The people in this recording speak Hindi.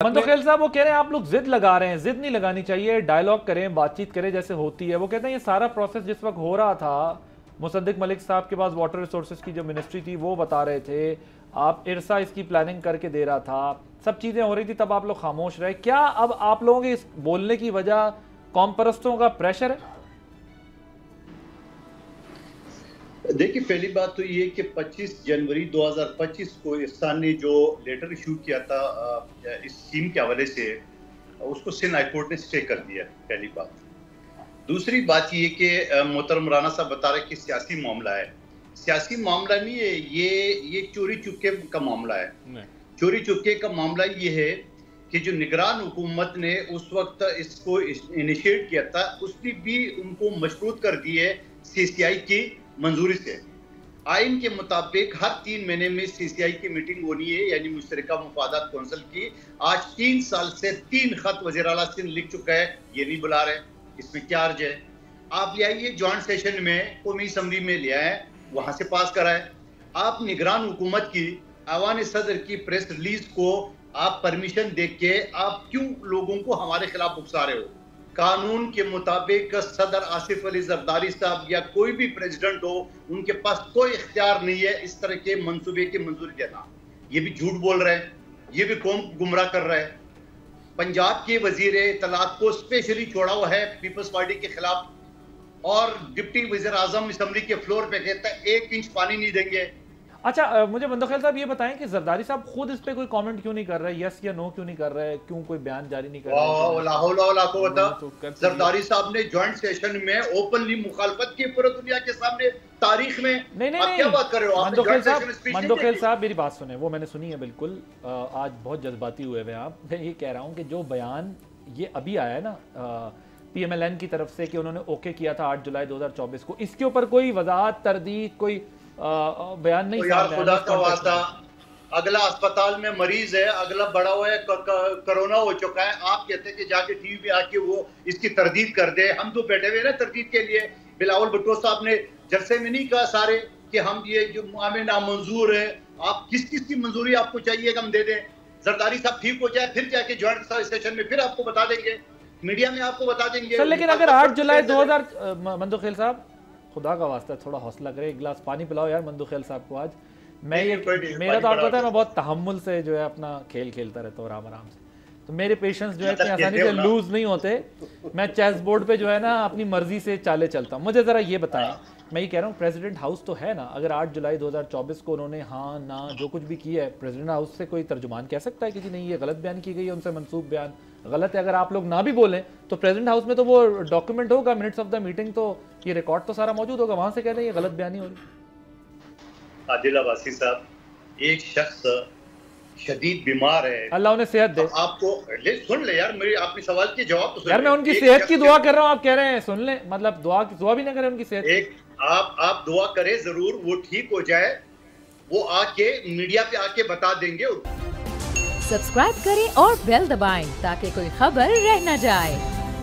मंदोखेल साहब वो कह रहे हैं आप लोग जिद लगा रहे हैं, जिद नहीं लगानी चाहिए, डायलॉग करें, बातचीत करें जैसे होती है। वो कहते हैं ये सारा प्रोसेस जिस वक्त हो रहा था, मुसद्दिक मलिक साहब के पास वाटर रिसोर्सेज की जो मिनिस्ट्री थी वो बता रहे थे, आप इरसा इसकी प्लानिंग करके दे रहा था, सब चीजें हो रही थी, तब आप लोग खामोश रहे। क्या अब आप लोगों के इस बोलने की वजह कौम परस्तों का प्रेशर है? देखिए, पहली बात तो ये कि 25 जनवरी 2025 को इरसा ने जो लेटर इशू किया था इस स्कीम के हवाले से, उसको सिंध हाई कोर्ट ने स्टे कर दिया, पहली बात। दूसरी बात ये कि मोहतरम राना साहब बता रहे कि सियासी मामला है। सियासी मामला नहीं है ये चोरी चुपके का मामला है। चोरी चुपके का मामला ये है कि जो निगरान हुकूमत ने उस वक्त इसको इनिशिएट किया था, उसने भी उनको मशरूत कर दी है CCI की मंजूरी से। आइन के मुताबिक हर 3 महीने में CCI की मीटिंग होनी है, यानी मुश्तरका मुफादात कौंसिल की। आज 3 साल से 3 खत वज़ीर आला सिंध लिख चुका है, ये नहीं बुला रहे, इसमें क्या अर्ज है? आप ले आइए जॉइंट सेशन में, कौमी असम्बली में ले आए, वहां से पास कराए। आप निगरान हुकूमत की आवान सदर की प्रेस रिलीज को आप परमिशन दे के आप क्यों लोगों को हमारे खिलाफ उकसा रहे हो? कानून के मुताबिक सदर आसिफ अली जरदारी साहब या कोई भी प्रेसिडेंट हो, उनके पास कोई इख्तियार नहीं है इस तरह के मंसूबे की मंजूरी देना। ये भी झूठ बोल रहे हैं, ये भी कौम गुमराह कर रहा है। पंजाब के वजीर इत्तलात को स्पेशली छोड़ा हुआ है पीपल्स पार्टी के खिलाफ, और डिप्टी वजीर आजम असम्बली के फ्लोर पे कहता है 1 इंच पानी नहीं देंगे। अच्छा, मुझे मंदोखेल साहब ये बताएं कि जरदारी साहब खुद इस पे कोई कमेंट क्यों नहीं कर रहे, यस या नो क्यों नहीं कर रहे, क्यों कोई बयान जारी नहीं कर रहे? जरदारी साहब ने जॉइंट सेशन में ओपनली मुखालफत की पूरी दुनिया के सामने, तारीख में। नहीं, क्या बात कर रहे हो मंदोखेल साहब मेरी बात सुने, वो मैंने सुनी है बिल्कुल। आज बहुत जज्बाती हुए हैं आप। मैं ये कह रहा हूँ कि जो बयान ये अभी आया है ना PMLN की तरफ से कि उन्होंने ओके किया था 8 जुलाई 2024 को, इसके ऊपर कोई वजाहत, तरदीद, कोई बयान नहीं? तो यार खुदा का वास्ता, अगला अस्पताल में मरीज है, अगला बड़ा हुआ है, कोरोना हो चुका है, आप कहते हैं कि जाके टीवी पे आके वो इसकी तरदीद कर दे। हम तो बैठे हुए ना तरदीद के लिए। बिलावल भुट्टो साहब ने जलसे में नहीं कहा सारे कि हम ये जो मामले नामंजूर है, आप किस किस की मंजूरी आपको चाहिए कि हम दे दें। जरदारी साहब ठीक हो जाए, फिर जाके ज्वाइंट सेशन में फिर आपको बता देंगे, मीडिया में आपको बता देंगे। लेकिन अगर 8 जुलाई 2000 मंदोखेल साहब खुदा का वास्ता थोड़ा हौसला करे, एक गिलास पानी पिलाओ यार मंदोखेल साहब को आज। मैं ये मेरा तो आपको पता है मैं बहुत तहम्मुल से जो है अपना खेल खेलता रहता हूँ आराम से, तो मेरे पेशेंस जो है इतनी आसानी से लूज नहीं होते। मैं चेस बोर्ड पे जो है ना अपनी मर्जी से चाले चलता हूँ। मुझे जरा ये बताएं, मैं ये कह रहा हूँ प्रेसिडेंट हाउस तो है ना, अगर 8 जुलाई 2024 को उन्होंने हाँ ना जो कुछ भी किया है, प्रेसिडेंट हाउस से कोई तर्जुमान कह सकता है कि नहीं ये गलत बयान की गई है, उनसे मंसूब बयान गलत है? अगर आप लोग ना भी बोलें तो प्रेसिडेंट हाउस में तो वो डॉक्यूमेंट होगा, मिनट्स ऑफ द मीटिंग, तो ये रिकॉर्ड तो सारा मौजूद होगा, वहां से कह दें ये गलत बयानी हो रही। आदिल अब्बासी साहब, एक शख्स शदीद बीमार है, अल्लाह उन्हें सेहत दे। आपको सुन ले यार, मेरे आपके सवाल के जवाब तो सुन यार, मैं उनकी सेहत की दुआ कर रहा हूँ, आप कह रहे हैं सुन ले, मतलब दुआ भी ना करें उनकी सेहत। आप दुआ करें जरूर, वो ठीक हो जाए, वो आके मीडिया पे आके बता देंगे। सब्सक्राइब करें और बेल दबाएं ताकि कोई खबर रह न जाए।